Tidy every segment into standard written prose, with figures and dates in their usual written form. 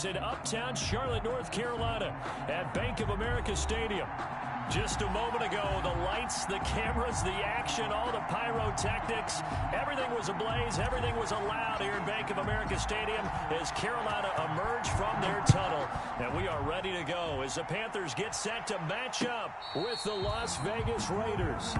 is in uptown Charlotte, North Carolina at Bank of America Stadium. Just a moment ago, the lights, the cameras, the action, all the pyrotechnics, everything was ablaze, everything was allowed here in Bank of America Stadium as Carolina emerged from their tunnel. And we are ready to go as the Panthers get set to match up with the Las Vegas Raiders.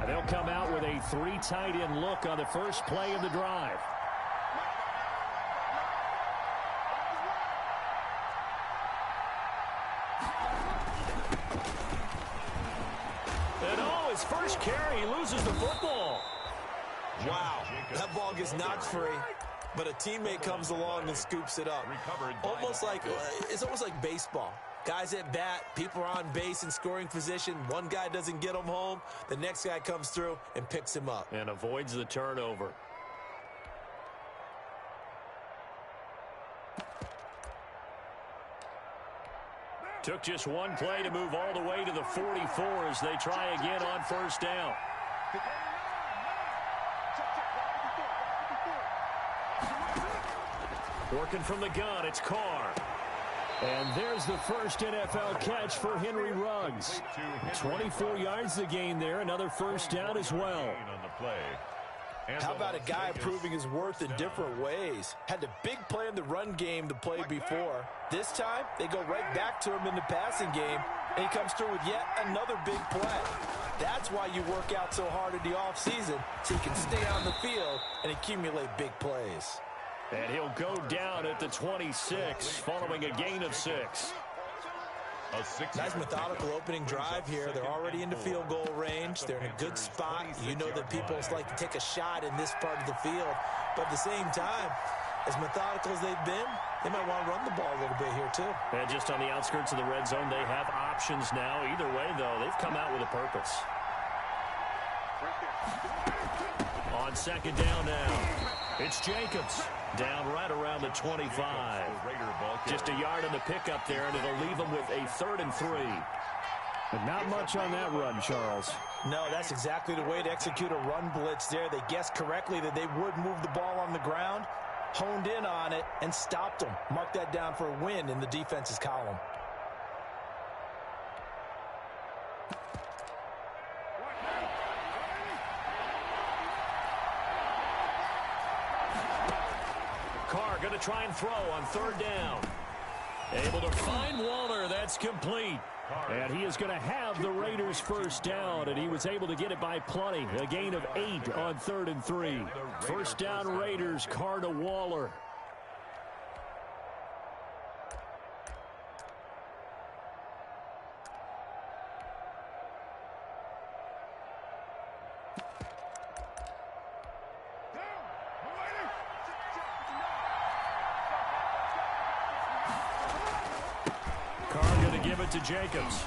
They'll come out with a three tight end look on the first play of the drive. And his first carry, he loses the football. Wow, that ball gets knocked free, but a teammate comes along and scoops it up. It's almost like baseball. Guys at bat, people are on base in scoring position. One guy doesn't get him home. The next guy comes through and picks him up. And avoids the turnover. Took just one play to move all the way to the 44 as they try again on first down. Working from the gun, it's Carr. And there's the first NFL catch for Henry Ruggs. 24 yards to gain there, another first down as well. How about a guy proving his worth in different ways? Had the big play in the run game the play before. This time, they go right back to him in the passing game, and he comes through with yet another big play. That's why you work out so hard in the offseason, so you can stay on the field and accumulate big plays. And he'll go down at the 26 following a gain of 6. Nice methodical opening drive here. They're already into field goal range. They're in a good spot. You know that people like to take a shot in this part of the field. But at the same time, as methodical as they've been, they might want to run the ball a little bit here too. And just on the outskirts of the red zone, they have options now. Either way, though, they've come out with a purpose. On second down now, it's Jacobs. Down right around the 25. Just a yard on the pickup there, and it'll leave them with a 3rd and 3. But not much on that run, Charles. No, that's exactly the way to execute a run blitz there. They guessed correctly that they would move the ball on the ground, honed in on it, and stopped them. Mark that down for a win in the defense's column. Going to try and throw on 3rd down. Able to find Waller. That's complete. And he is going to have the Raiders first down, and he was able to get it by plenty. A gain of 8 on 3rd and 3. First down Raiders, Carr to Waller. To Jacobs.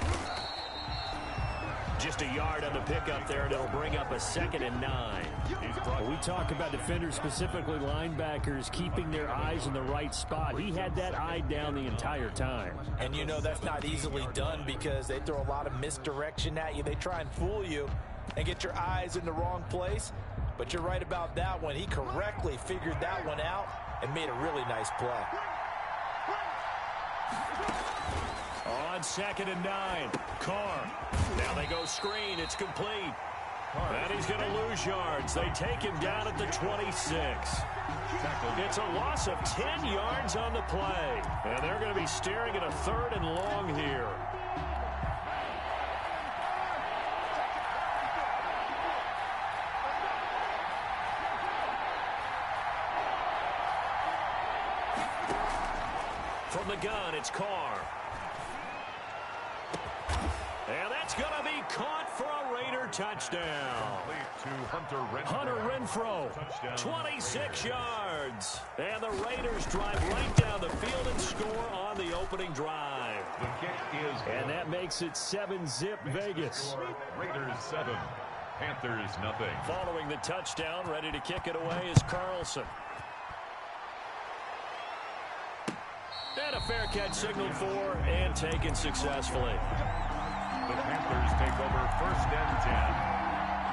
Just a yard on the pickup there, and it'll bring up a 2nd and 9. When we talk about defenders, specifically linebackers, keeping their eyes in the right spot. He had that eye down the entire time. And you know that's not easily done because they throw a lot of misdirection at you. They try and fool you and get your eyes in the wrong place. But you're right about that one. He correctly figured that one out and made a really nice play. On 2nd and 9, Carr. Now they go screen. It's complete. And he's going to lose yards. They take him down at the 26. It's a loss of 10 yards on the play. And they're going to be staring at a 3rd and long here. From the gun, it's Carr. And that's going to be caught for a Raider touchdown. Hunter Renfrow, 26 yards. And the Raiders drive right down the field and score on the opening drive. The kick is and that makes it 7-zip Vegas. Raiders 7, Panthers nothing. Following the touchdown, ready to kick it away is Carlson. And a fair catch signaled for and taken successfully. The Panthers take over 1st and 10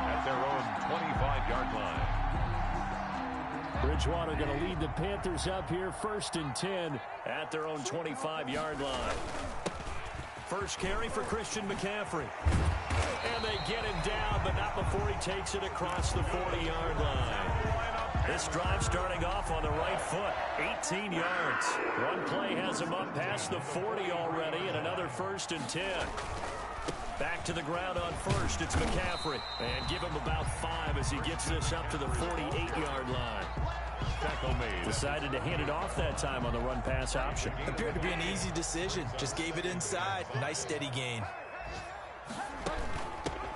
at their own 25-yard line. Bridgewater going to lead the Panthers up here 1st and 10 at their own 25-yard line. First carry for Christian McCaffrey. And they get him down, but not before he takes it across the 40-yard line. This drive starting off on the right foot, 18 yards. One play has him up past the 40 already, and another 1st and 10. Back to the ground on first, it's McCaffrey. And give him about 5 as he gets this up to the 48-yard line. Tackle made. Decided to hand it off that time on the run-pass option. Appeared to be an easy decision. Just gave it inside. Nice steady gain.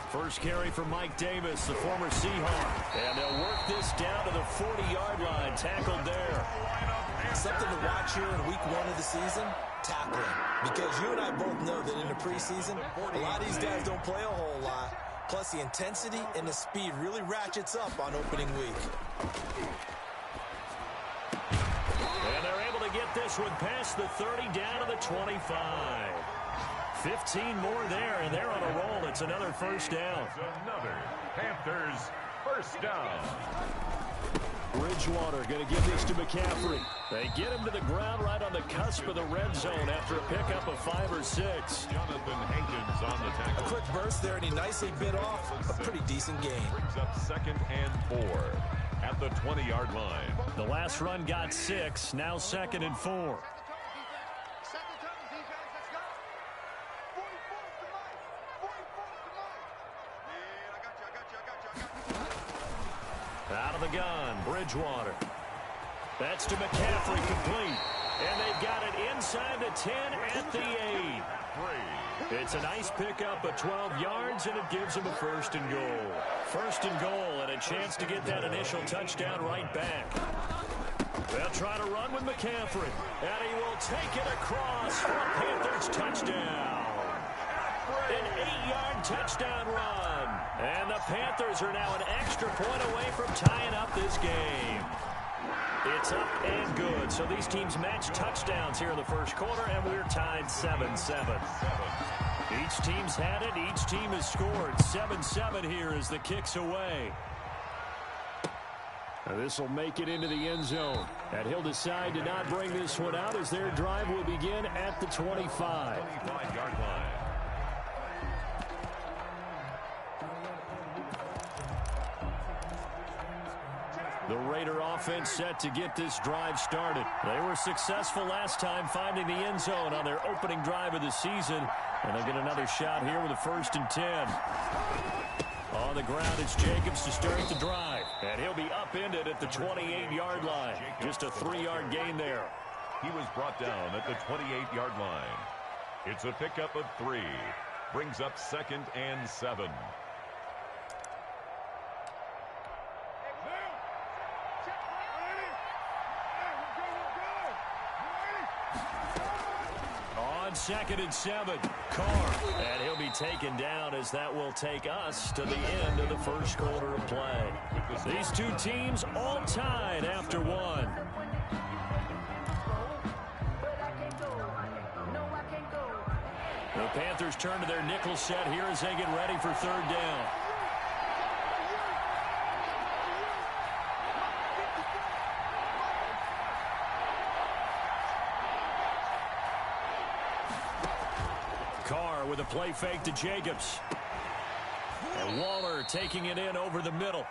First carry for Mike Davis, the former Seahawk. And they'll work this down to the 40-yard line. Tackled there. Something to watch here in week 1 of the season, tackling. Because you and I both know that in the preseason, a lot of these guys don't play a whole lot. Plus, the intensity and the speed really ratchets up on opening week. And they're able to get this one past the 30 down to the 25. 15 more there, and they're on a roll. It's another first down. Another Panthers first down. Bridgewater going to give this to McCaffrey. They get him to the ground right on the cusp of the red zone after a pickup of 5 or 6. Jonathan Hankins on the tackle. A quick burst there, and he nicely bit off a pretty decent gain. Brings up 2nd and 4 at the 20-yard line. The last run got 6, now 2nd and 4. Out of the gun, Bridgewater. That's to McCaffrey, complete. And they've got it inside the 10 at the 8. It's a nice pickup of 12 yards, and it gives them a 1st and goal. 1st and goal, and a chance to get that initial touchdown right back. They'll try to run with McCaffrey, and he will take it across for a Panthers touchdown. An 8-yard touchdown run. And the Panthers are now an extra point away from tying up this game. It's up and good. So these teams match touchdowns here in the first quarter, and we're tied 7-7. Each team's had it. Each team has scored. 7-7 here as the kick's away. This will make it into the end zone. And he'll decide to not bring this one out as their drive will begin at the 25. 25-yard line. The Raider offense set to get this drive started. They were successful last time finding the end zone on their opening drive of the season. And they'll get another shot here with a 1st and 10. On the ground, it's Jacobs to start the drive. And he'll be upended at the 28-yard line. Just a 3-yard gain there. He was brought down at the 28-yard line. It's a pickup of 3. Brings up 2nd and 7. On 2nd and 7, Carr. And he'll be taken down as that will take us to the end of the first quarter of play. These two teams all tied after 1. The Panthers turn to their nickel set here as they get ready for 3rd down. Carr with a play fake to Jacobs. And Waller taking it in over the middle.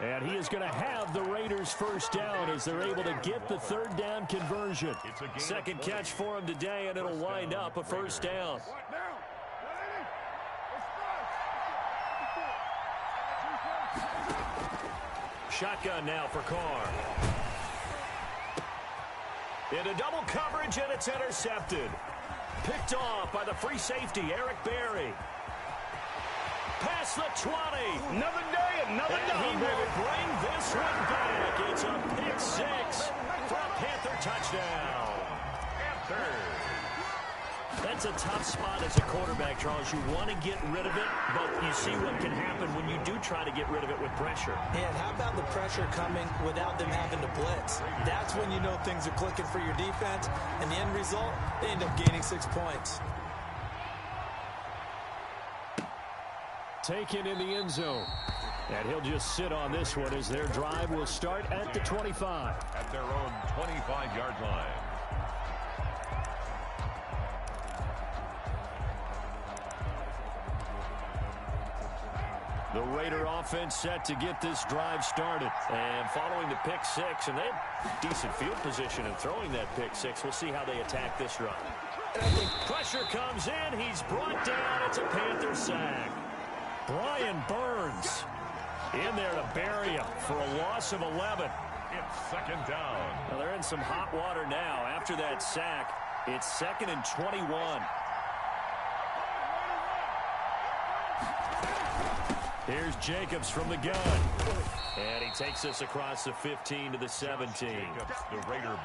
And he is going to have the Raiders first down as they're able to get the 3rd down conversion. Second catch for him today, and it'll wind up a first down. Shotgun now for Carr. Into double coverage, and it's intercepted. Picked off by the free safety, Eric Berry. Past the 20. Another day, another And he will bring this one back. It's a pick 6 for a Panther touchdown. Panthers. That That's a tough spot as a quarterback, Charles. You want to get rid of it, but you see what can happen when you do try to get rid of it with pressure. And how about the pressure coming without them having to blitz? That's when you know things are clicking for your defense, and the end result, they end up gaining 6 points. Taken in the end zone. And he'll just sit on this one as their drive will start at the 25. At their own 25-yard line. The Raider offense set to get this drive started. And following the pick six, and they have decent field position in throwing that pick six. We'll see how they attack this run. And I think pressure comes in. He's brought down. It's a Panther sack. Brian Burns in there to bury him for a loss of 11. It's second down. Well, they're in some hot water now. After that sack, it's 2nd and 21. Here's Jacobs from the gun. And he takes us across the 15 to the 17.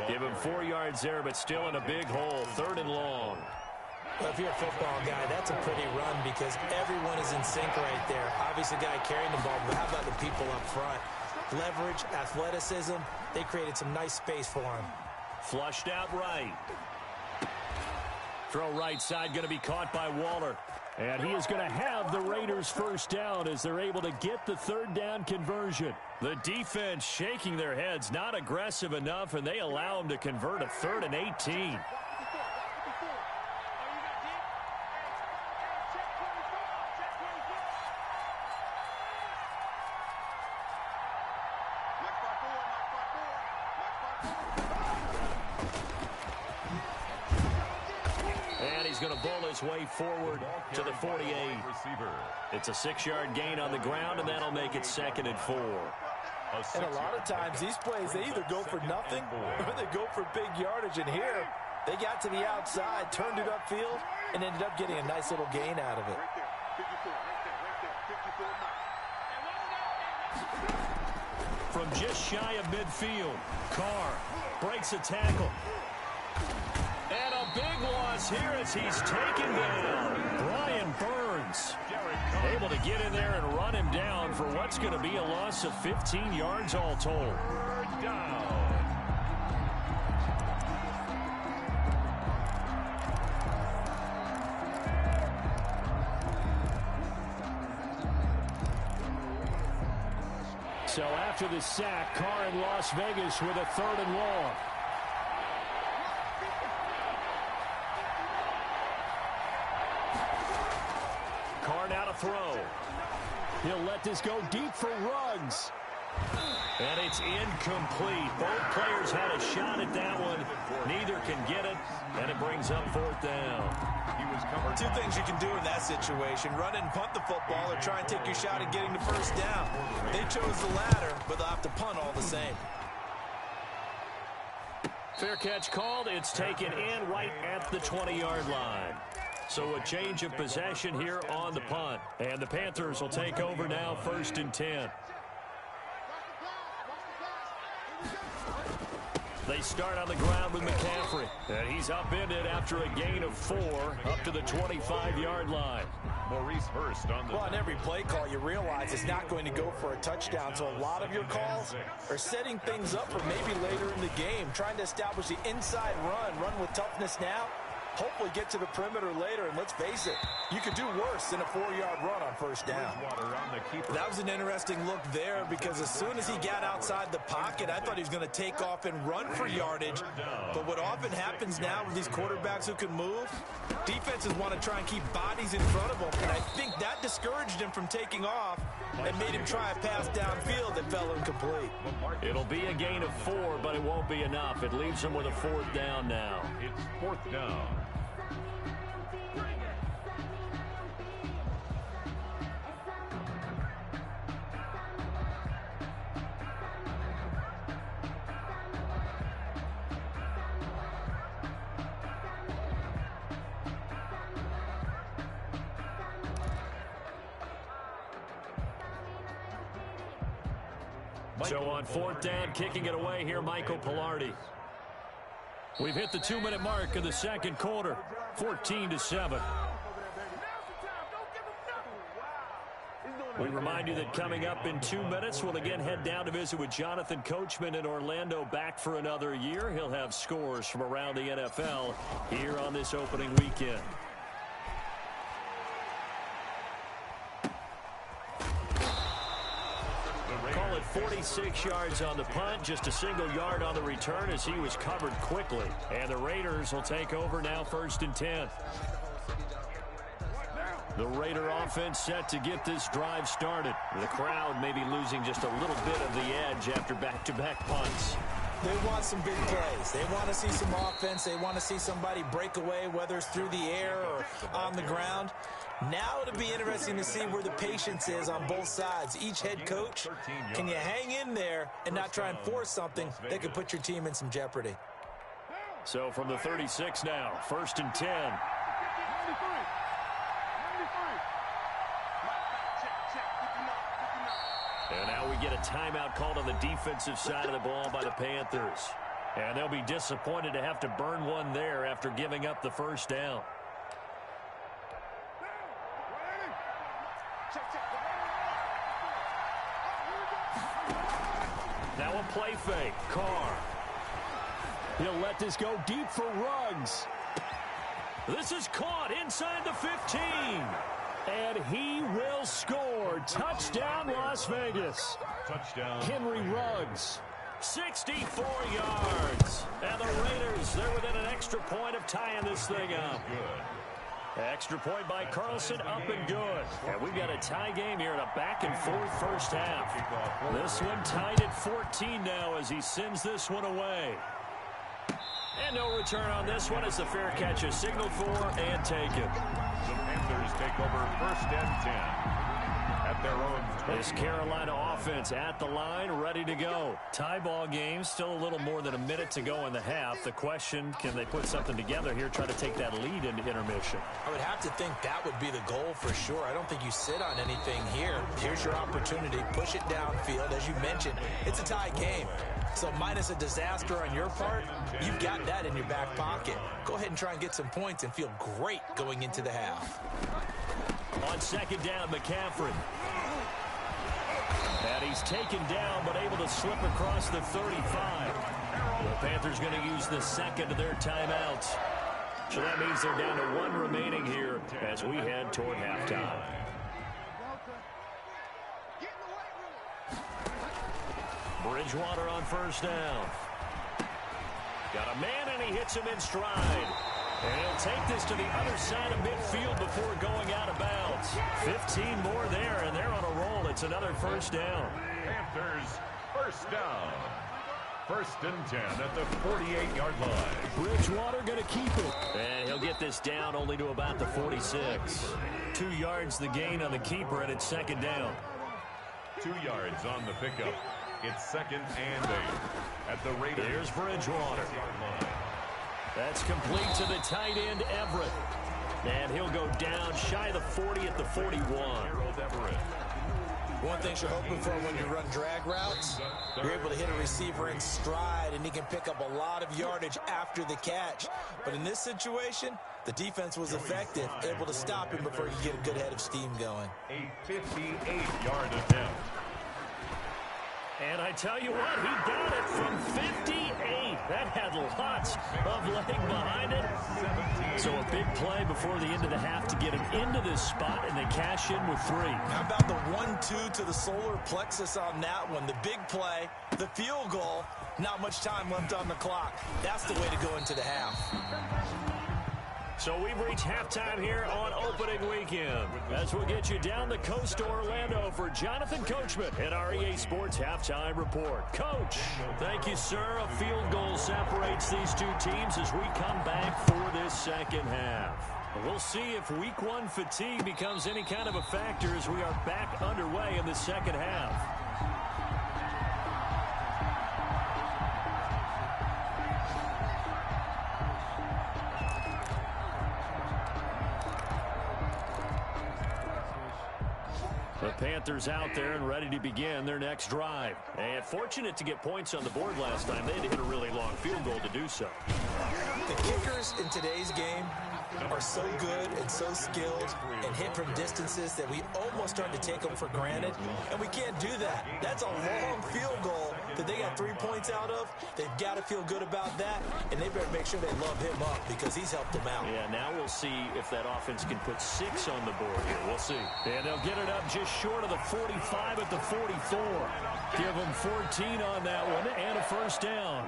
Give him 4 yards there, but still in a big hole. 3rd and long. Well, if you're a football guy, that's a pretty run because everyone is in sync right there. Obviously, the guy carrying the ball, but how about the people up front? Leverage, athleticism, they created some nice space for him. Flushed out right. Throw right side going to be caught by Waller. And he is going to have the Raiders first down as they're able to get the 3rd down conversion. The defense shaking their heads, not aggressive enough, and they allow him to convert a 3rd and 18. Going to bull his way forward to the 48. It's a 6-yard gain on the ground, and that'll make it 2nd and 4. And a lot of times, these plays, they either go for nothing or they go for big yardage. And here, they got to the outside, turned it upfield, and ended up getting a nice little gain out of it. From just shy of midfield, Carr breaks a tackle. And a big loss here as he's taken down. Brian Burns able to get in there and run him down for what's going to be a loss of 15 yards all told. So after the sack, Carr in Las Vegas with a 3rd and long. Throw. He'll let this go deep for Ruggs. And it's incomplete. Both players had a shot at that one. Neither can get it, and it brings up 4th down. Two things you can do in that situation. Run and punt the football or try and take your shot at getting the first down. They chose the latter, but they'll have to punt all the same. Fair catch called. It's taken in right at the 20-yard line. So a change of possession here on the punt. And the Panthers will take over now, 1st and 10. They start on the ground with McCaffrey. And he's upended after a gain of 4 up to the 25-yard line. Maurice Hurst on the... Well, on every play call, you realize it's not going to go for a touchdown. So a lot of your calls are setting things up for maybe later in the game, trying to establish the inside run with toughness now. Hopefully get to the perimeter later, and let's face it, you could do worse than a 4-yard run on 1st down. That was an interesting look there because as soon as he got outside the pocket, I thought he was going to take off and run for yardage. But what often happens now with these quarterbacks who can move, defenses want to try and keep bodies in front of them, and I think that discouraged him from taking off and made him try a pass downfield that fell incomplete. It'll be a gain of 4, but it won't be enough. It leaves him with a 4th down now. It's 4th down. So on 4th down, kicking it away here, Michael Pilardi. We've hit the 2-minute mark of the second quarter, 14-7. We remind you that coming up in 2 minutes, we'll again head down to visit with Jonathan Coachman in Orlando, back for another year. He'll have scores from around the NFL here on this opening weekend. Call it 46 yards on the punt, just a single yard on the return as he was covered quickly. And the Raiders will take over now, 1st and 10. The Raider offense set to get this drive started. The crowd may be losing just a little bit of the edge after back-to-back punts. They want some big plays. They want to see some offense. They want to see somebody break away, whether it's through the air or on the ground. Now it'll be interesting to see where the patience is on both sides. Each head coach, can you hang in there and not try and force something that could put your team in some jeopardy? So from the 36 now, 1st and 10. And now we get a timeout called on the defensive side of the ball by the Panthers. And they'll be disappointed to have to burn one there after giving up the first down. Now a play fake. Carr. He'll let this go deep for Ruggs. This is caught inside the 15. And he will score. Touchdown, Las Vegas. Touchdown. Henry Ruggs. 64 yards. And the Raiders, they're within an extra point of tying this thing up. Extra point by Carlson, up and good. And we've got a tie game here in a back-and-forth first half. This one tied at 14 now as he sends this one away. And no return on this one as the fair catch is signaled for and taken. The Panthers take over 1st and 10 at their own 20. This Carolina offense at the line, ready to go. Tie ball game, still a little more than a minute to go in the half. The question, can they put something together here, try to take that lead into intermission? I would have to think that would be the goal for sure. I don't think you sit on anything here. Here's your opportunity. Push it downfield. As you mentioned, it's a tie game. So minus a disaster on your part, you've got that in your back pocket. Go ahead and try and get some points and feel great going into the half. On 2nd down, McCaffrey. And he's taken down, but able to slip across the 35. The Panthers going to use the second of their timeouts. So that means they're down to 1 remaining here as we head toward halftime. Bridgewater on 1st down. Got a man, and he hits him in stride. And he'll take this to the other side of midfield before going out of bounds. 15 more there, and they're on a roll. It's another 1st down. Panthers, 1st down. 1st and 10 at the 48-yard line. Bridgewater going to keep it. And he'll get this down only to about the 46. 2 yards the gain on the keeper, and it's 2nd down. 2 yards on the pickup. It's 2nd and 8 at the Raiders. Here's Bridgewater. That's complete to the tight end, Everett. And he'll go down shy of the 40 at the 41. One thing you're hoping for when you run drag routes, you're able to hit a receiver in stride, and he can pick up a lot of yardage after the catch. But in this situation, the defense was effective, able to stop him before he could get a good head of steam going. A 58-yard attempt. And I tell you what, he got it from 58. That had lots of leg behind it. So a big play before the end of the half to get him into this spot, and they cash in with 3. How about the 1-2 to the solar plexus on that one? The big play, the field goal, not much time left on the clock. That's the way to go into the half. So we've reached halftime here on opening weekend. As we'll get you down the coast to Orlando for Jonathan Coachman at our EA Sports Halftime Report. Coach, thank you, sir. A field goal separates these two teams as we come back for this second half. We'll see if week 1 fatigue becomes any kind of a factor as we are back underway in the second half. The Panthers out there and ready to begin their next drive. And fortunate to get points on the board last time. They had to hit a really long field goal to do so. The kickers in today's game are so good and so skilled and hit from distances that we almost start to take them for granted, and we can't do that. That's a long field goal that they got 3 points out of. They've got to feel good about that, and they better make sure they love him up because he's helped them out. Yeah, now we'll see if that offense can put 6 on the board here. We'll see. And they'll get it up just short of the 45 at the 44. Give them 14 on that one and a first down.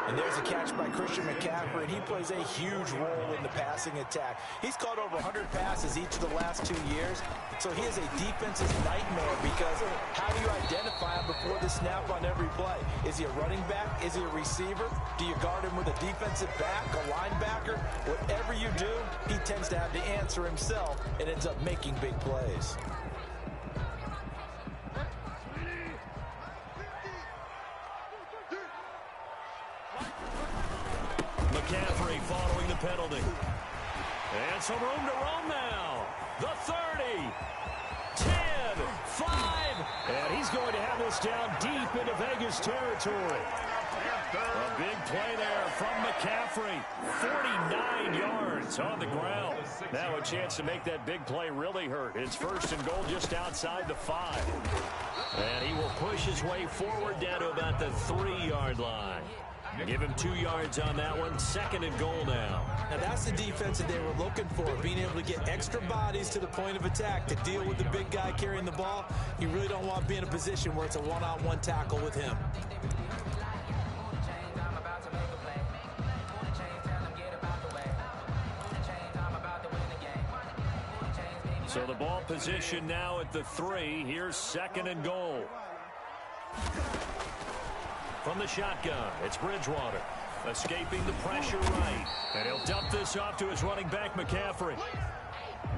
And there's a catch by Christian McCaffrey, and he plays a huge role in the passing attack. He's caught over 100 passes each of the last 2 years, so he is a defense's nightmare because how do you identify him before the snap on every play? Is he a running back? Is he a receiver? Do you guard him with a defensive back, a linebacker? Whatever you do, he tends to have the answer himself and ends up making big plays. McCaffrey following the penalty. And some room to roam now. The 30, 10, 5. And he's going to have this down deep into Vegas territory. A big play there from McCaffrey. 49 yards on the ground. Now a chance to make that big play really hurt. It's first and goal just outside the 5. And he will push his way forward down to about the 3-yard line. Give him 2 yards on that one. Second and goal now. Now that's the defense that they were looking for, being able to get extra bodies to the point of attack to deal with the big guy carrying the ball. You really don't want to be in a position where it's a one-on-one tackle with him. So the ball position now at the 3. Here's second and goal. From the shotgun, it's Bridgewater. Escaping the pressure right. And he'll dump this off to his running back, McCaffrey.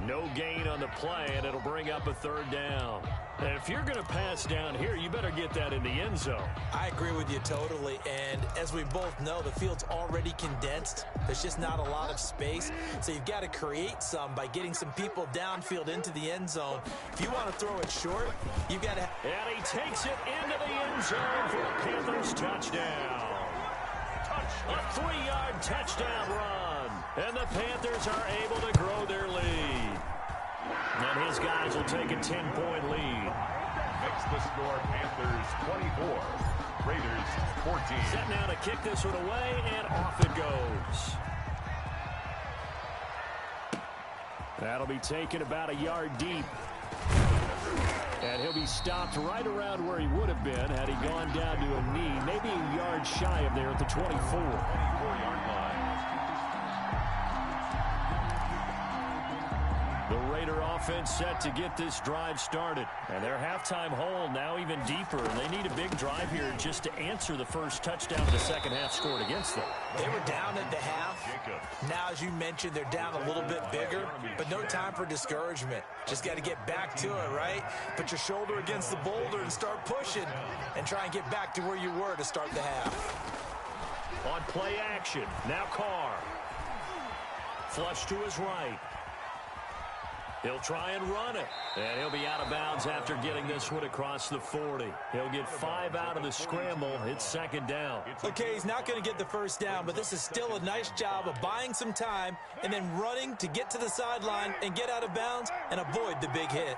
No gain on the play, and it'll bring up a third down. And if you're going to pass down here, you better get that in the end zone. I agree with you totally, and as we both know, the field's already condensed. There's just not a lot of space, so you've got to create some by getting some people downfield into the end zone. If you want to throw it short, you've got to... And he takes it into the end zone for a Panthers touchdown. A 3-yard touchdown run. And the Panthers are able to grow their lead. And his guys will take a 10-point lead. Makes the score Panthers 24, Raiders 14. Set now to kick this one away, and off it goes. That'll be taken about a yard deep. And he'll be stopped right around where he would have been had he gone down to a knee, maybe a yard shy of there at the 24. 24-yard line. The Raider offense set to get this drive started. And their halftime hole now even deeper. And they need a big drive here just to answer the first touchdown the second half scored against them. They were down at the half. Now, as you mentioned, they're down a little bit bigger, but no time for discouragement. Just got to get back to it, right? Put your shoulder against the boulder and start pushing and try and get back to where you were to start the half. On play action, now Carr. Flush to his right. He'll try and run it. And he'll be out of bounds after getting this one across the 40. He'll get 5 out of the scramble. It's second down. Okay, he's not going to get the first down, but this is still a nice job of buying some time and then running to get to the sideline and get out of bounds and avoid the big hit.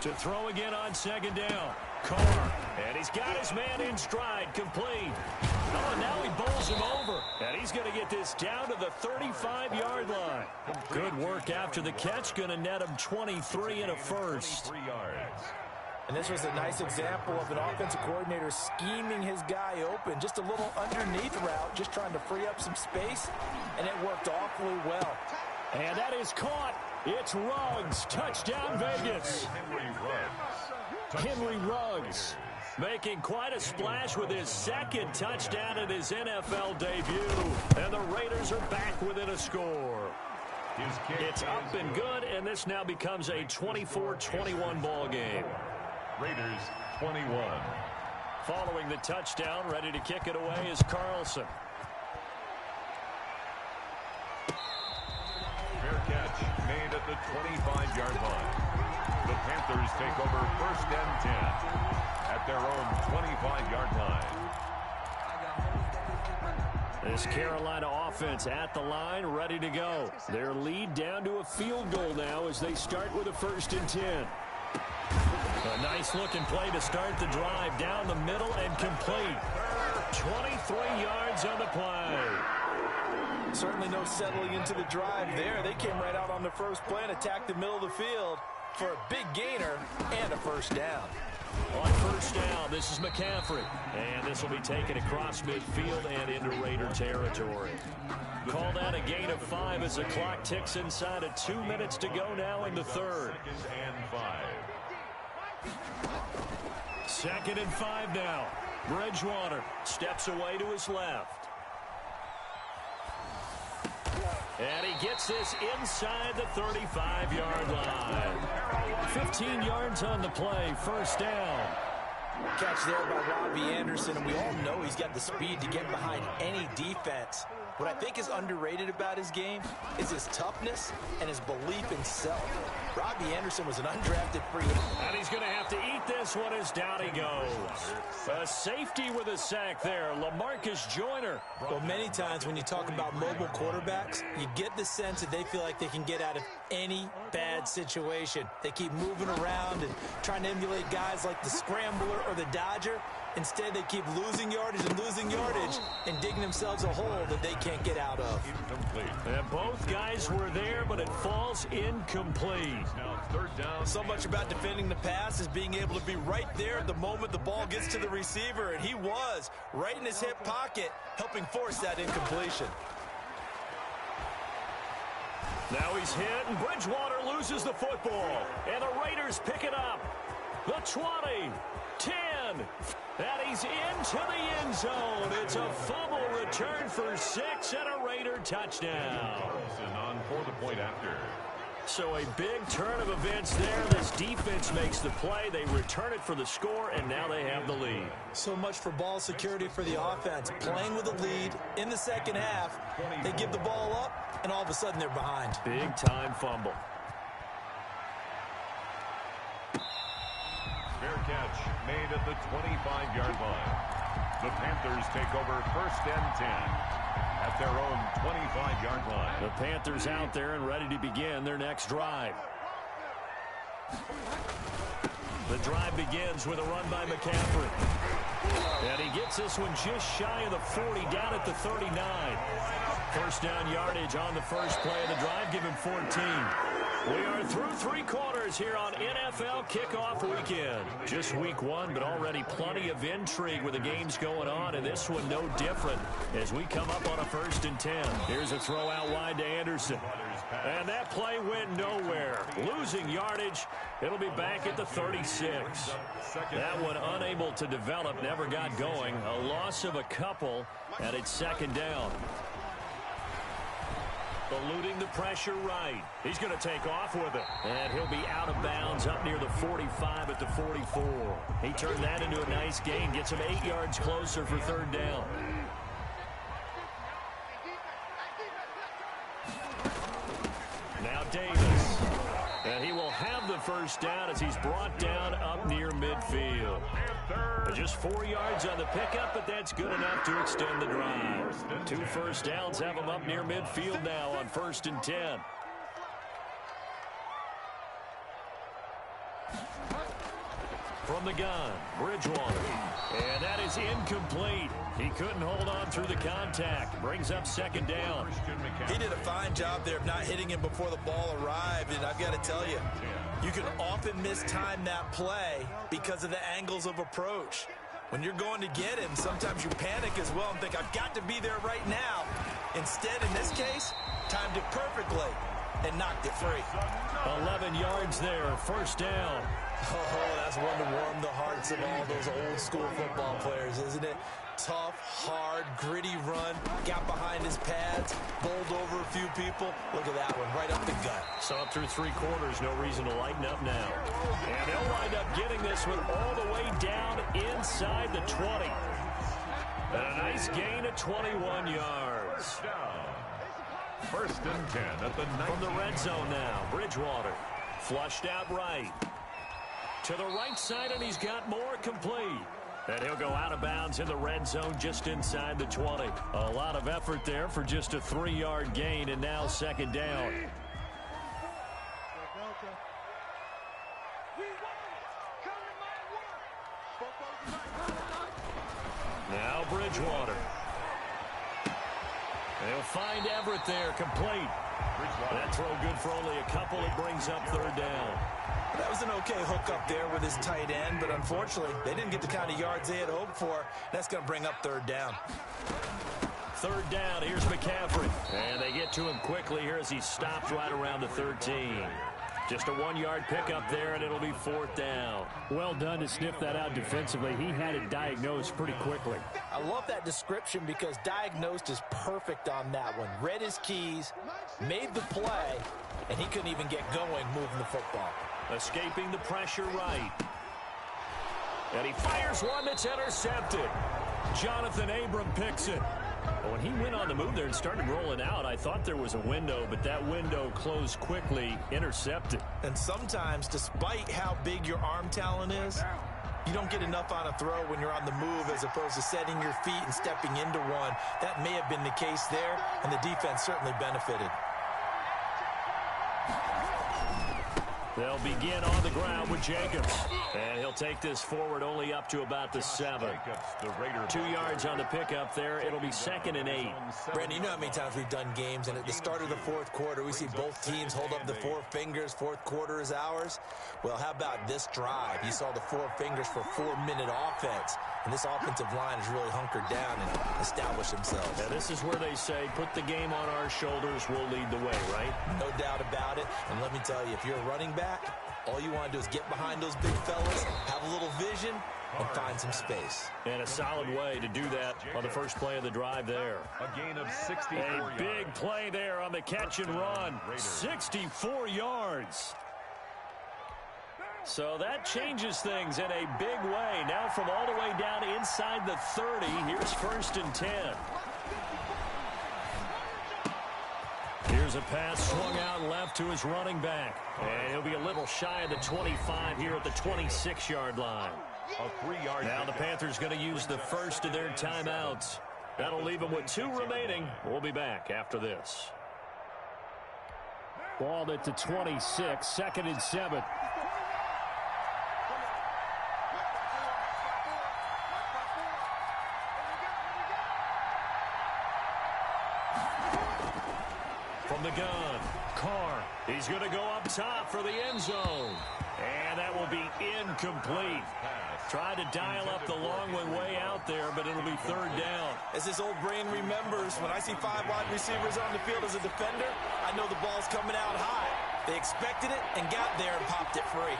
To throw again on second down. Carr. And he's got his man in stride, complete. Oh, and now he bowls him over. And he's going to get this down to the 35-yard line. Good work after the catch. Going to net him 23 and a first. 3 yards. And this was a nice example of an offensive coordinator scheming his guy open. Just a little underneath route, just trying to free up some space. And it worked awfully well. And that is caught. It's Ruggs. Touchdown, Vegas. Henry Ruggs making quite a splash with his second touchdown in his NFL debut. And the Raiders are back within a score. It's up and good, and this now becomes a 24-21 ball game. Raiders 21. Following the touchdown, ready to kick it away is Carlson. Fair catch made at the 25-yard line. The Panthers take over 1st and 10 at their own 25-yard line. This Carolina offense at the line, ready to go. Their lead down to a field goal now as they start with a 1st and 10. A nice-looking play to start the drive down the middle and complete. 23 yards on the play. Certainly no settling into the drive there. They came right out on the first play and attacked the middle of the field for a big gainer and a 1st down. On 1st down, this is McCaffrey. And this will be taken across midfield and into Raider territory. Called out a gain of 5 as the clock ticks inside of 2 minutes to go now in the 3rd. 2nd and 5 now. Bridgewater steps away to his left. And he gets this inside the 35-yard line. 15 yards on the play, 1st down. Catch there by Robbie Anderson, and we all know he's got the speed to get behind any defense. What I think is underrated about his game is his toughness and his belief in self. Robbie Anderson was an undrafted free agent. And he's going to have to eat this one as down he goes. A safety with a sack there, LaMarcus Joyner. Well, many times when you talk about mobile quarterbacks, you get the sense that they feel like they can get out of any bad situation. They keep moving around and trying to emulate guys like the Scrambler or the Dodger. Instead, they keep losing yardage and digging themselves a hole that they can't get out of. And both guys were there, but it falls incomplete. Now 3rd down. So much about defending the pass is being able to be right there at the moment the ball gets to the receiver, and he was right in his hip pocket, helping force that incompletion. Now he's hit, and Bridgewater loses the football. And the Raiders pick it up. The 20, 10, and he's into the end zone. It's a fumble return for 6 and a Raider touchdown. On for the point after. So a big turn of events there. This defense makes the play. They return it for the score, and now they have the lead. So much for ball security for the offense. Playing with a lead in the 2nd half. They give the ball up, and all of a sudden they're behind. Big-time fumble. Fair catch made at the 25-yard line. The Panthers take over 1st and 10 at their own 25-yard line. The Panthers out there and ready to begin their next drive. The drive begins with a run by McCaffrey. And he gets this one just shy of the 40, down at the 39. 1st down yardage on the first play of the drive, give him 14. We are through 3 quarters here on NFL Kickoff Weekend. Just week 1, but already plenty of intrigue with the games going on, and this one no different as we come up on a 1st and 10. Here's a throw out wide to Anderson. And that play went nowhere. Losing yardage. It'll be back at the 36. That one unable to develop, never got going. A loss of a couple, and it's 2nd down. Eluding the pressure right. He's going to take off with it. And he'll be out of bounds up near the 45 at the 44. He turned that into a nice gain. Gets him 8 yards closer for 3rd down. Now Davis. And he will have the 1st down as he's brought down up near midfield. Just 4 yards on the pickup, but that's good enough to extend the drive. 2 1st downs have him up near midfield now on 1st and 10. From the gun, Bridgewater. And that is incomplete. He couldn't hold on through the contact. Brings up 2nd down. He did a fine job there of not hitting him before the ball arrived, and I've got to tell you, you can often mistime that play because of the angles of approach. When you're going to get him, sometimes you panic as well and think, I've got to be there right now. Instead, in this case, timed it perfectly and knocked it free. 11 yards there, 1st down. Oh, that's one to warm the hearts of all those old school football players, isn't it? Tough, hard, gritty run, got behind his pads, bowled over a few people. Look at that one, right up the gut. So up through 3 quarters, no reason to lighten up now. And they'll wind up getting this one all the way down inside the 20. And a nice gain of 21 yards. 1st and 10 at the 19. From the red zone now, Bridgewater flushed out right. To the right side, and he's got more, complete. And he'll go out of bounds in the red zone just inside the 20. A lot of effort there for just a 3-yard gain, and now second down. Now Bridgewater. They'll find Everett there, complete. That throw good for only a couple. It brings up third down. That was an okay hookup there with his tight end, but unfortunately, they didn't get the kind of yards they had hoped for. That's going to bring up third down. Third down, here's McCaffrey. And they get to him quickly here as he stopped right around the 13. Just a 1-yard pickup there, and it'll be fourth down. Well done to sniff that out defensively. He had it diagnosed pretty quickly. I love that description because diagnosed is perfect on that one. Read his keys, made the play, and he couldn't even get going moving the football. Escaping the pressure right. And he fires one that's intercepted. Jonathan Abram picks it. When he went on the move there and started rolling out, I thought there was a window, but that window closed quickly, intercepted. And sometimes, despite how big your arm talent is, you don't get enough on a throw when you're on the move as opposed to setting your feet and stepping into one. That may have been the case there, and the defense certainly benefited. They'll begin on the ground with Jacobs. And he'll take this forward only up to about the 7. 2 yards on the pickup there. It'll be 2nd and 8. Brandon, you know how many times we've done games, and at the start of the fourth quarter, we see both teams hold up the 4 fingers. Fourth quarter is ours. Well, how about this drive? You saw the 4 fingers for 4-minute offense. And this offensive line has really hunkered down and established themselves. Now, this is where they say, put the game on our shoulders, we'll lead the way, right? No doubt about it. And let me tell you, if you're a running back, all you want to do is get behind those big fellas, have a little vision, and find some space. And a solid way to do that on the first play of the drive there. A gain of 64 yards. A big play there on the catch and run. 64 yards. So that changes things in a big way. Now from all the way down inside the 30, here's 1st and 10. Here's a pass swung out left to his running back. And he'll be a little shy of the 25 here at the 26-yard line. A 3-yard. Now the Panthers going to use the first of their timeouts. That'll leave them with 2 remaining. We'll be back after this. Ball at the 26, 2nd and 7. From the gun, Carr. He's going to go up top for the end zone. And that will be incomplete. Tried to dial up the long one way out there, but it'll be third down. As this old brain remembers, when I see 5 wide receivers on the field as a defender, I know the ball's coming out high. They expected it and got there and popped it free.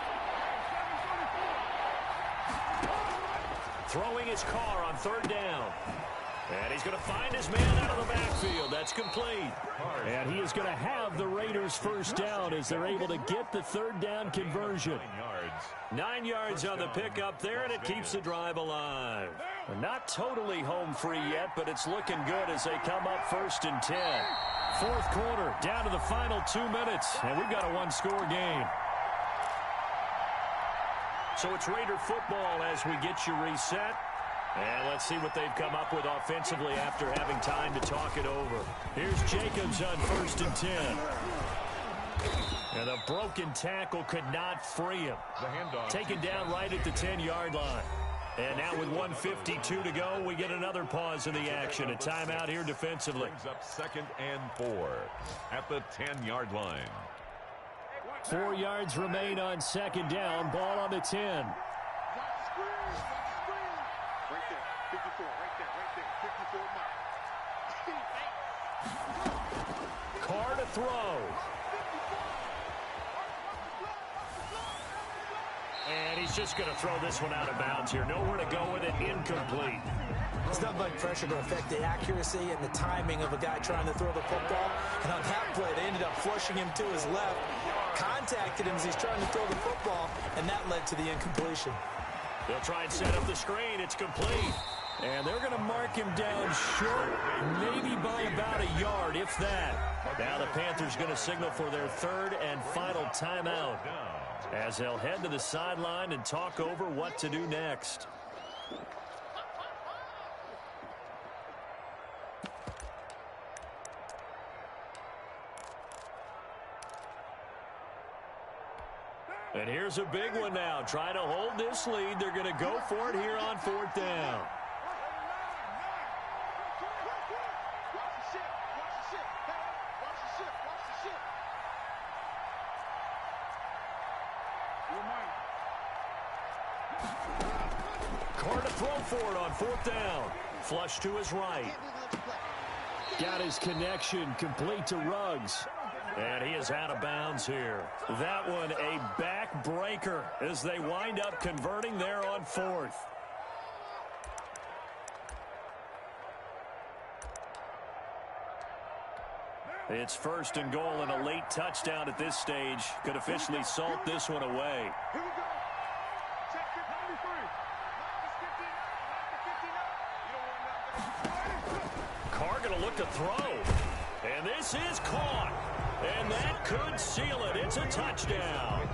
Throwing his Carr on third down. And he's going to find his man out of the backfield. That's complete. And he is going to have the Raiders first down as they're able to get the third down conversion. 9 yards on the pickup there, and it keeps the drive alive. Not totally home free yet, but it's looking good as they come up 1st and 10. Fourth quarter, down to the final 2 minutes, and we've got a 1-score game. So it's Raider football as we get you reset. And let's see what they've come up with offensively after having time to talk it over. Here's Jacobs on 1st and 10. And a broken tackle could not free him. Taken down right at the 10-yard line. And now with 1:52 to go, we get another pause in the action. A timeout here defensively. Brings up 2nd and 4 at the 10-yard line. 4 yards remain on 2nd down. Ball on the 10. Carr to throw. And he's just going to throw this one out of bounds here. Nowhere to go with it. Incomplete. It's not like pressure to affect the accuracy and the timing of a guy trying to throw the football. And on that play, they ended up flushing him to his left, contacted him as he's trying to throw the football, and that led to the incompletion. They'll try and set up the screen. It's complete. And they're going to mark him down short, maybe by about a yard, if that. Now the Panthers going to signal for their 3rd and final timeout. as they'll head to the sideline and talk over what to do next. And here's a big one now. Trying to hold this lead. They're going to go for it here on 4th down. Carr to throw for it on 4th down. Flush to his right. Got his connection complete to Ruggs. And he is out of bounds here. That one a backbreaker as they wind up converting there on 4th. It's 1st and goal, and a late touchdown at this stage could officially salt this one away. Carr going to look to throw. And this is caught. And that could seal it. It's a touchdown.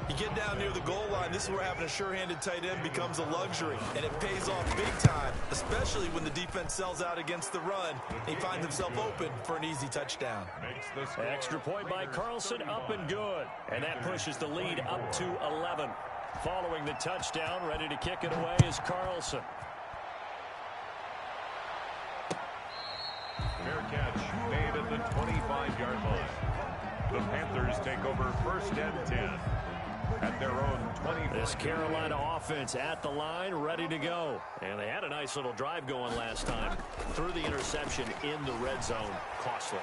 You get down near the goal line, this is where having a sure-handed tight end becomes a luxury, and it pays off big time, especially when the defense sells out against the run. He finds himself open for an easy touchdown. Extra point by Carlson, up and good. And that pushes the lead up to 11. Following the touchdown, ready to kick it away is Carlson. Fair catch made at the 25-yard line. The Panthers take over 1st and 10 at their own 20. This Carolina offense at the line, ready to go. And they had a nice little drive going last time. Threw the interception in the red zone. Costly.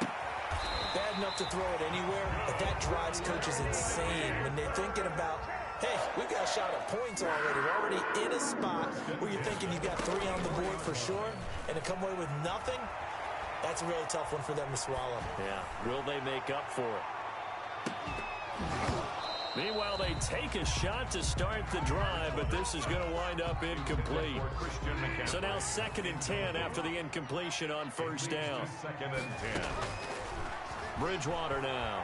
Bad enough to throw it anywhere, but that drives coaches insane when they're thinking about, hey, we've got a shot at points already. We're already in a spot where you're thinking you've got 3 on the board for sure, and to come away with nothing, that's a really tough one for them to swallow. Yeah, will they make up for it? Meanwhile, they take a shot to start the drive, but this is going to wind up incomplete. So now 2nd and 10 after the incompletion on 1st down. 2nd and 10. Bridgewater now,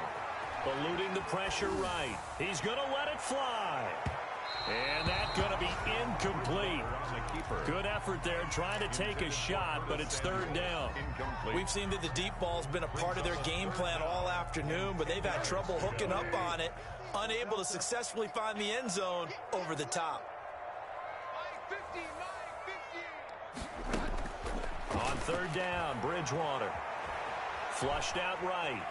eluding the pressure right. He's going to let it fly. And that's going to be incomplete. Good effort there trying to take a shot, but it's 3rd down. We've seen that the deep ball's been a part of their game plan all afternoon, but they've had trouble hooking up on it, unable to successfully find the end zone over the top. On 3rd down, Bridgewater. Flushed out right.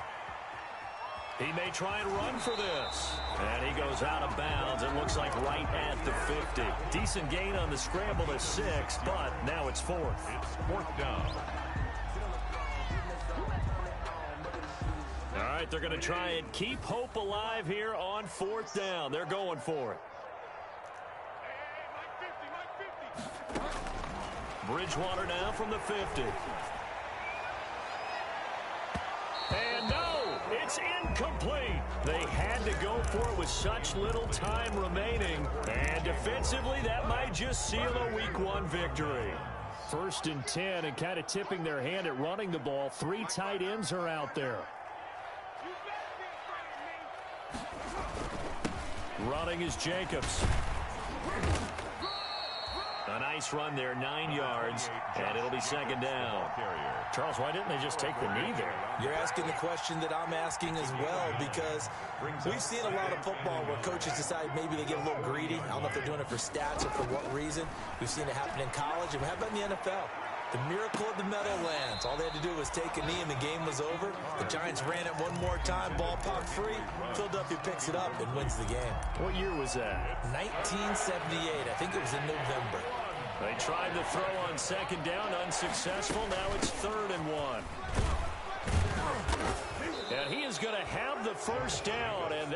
He may try and run for this. And he goes out of bounds. It looks like right at the 50. Decent gain on the scramble to 6, but now it's 4th. It's 4th down. All right, they're going to try and keep hope alive here on 4th down. They're going for it. Bridgewater now from the 50. And no, it's incomplete. They had to go for it with such little time remaining. And defensively, that might just seal a Week 1 victory. 1st and 10, and kind of tipping their hand at running the ball. 3 tight ends are out there. Running is Jacobs. A nice run there, 9 yards, and it'll be 2nd down. Charles, why didn't they just take the knee there? You're asking the question that I'm asking as well, because we've seen a lot of football where coaches decide maybe they get a little greedy. I don't know if they're doing it for stats or for what reason. We've seen it happen in college, and how about in the NFL? The miracle of the Meadowlands. All they had to do was take a knee, and the game was over. The Giants ran it one more time, ball popped free. Philadelphia picks it up and wins the game. What year was that? 1978. I think it was in November. They tried to throw on 2nd down, unsuccessful. Now it's 3rd and 1. And he is going to have the 1st down, and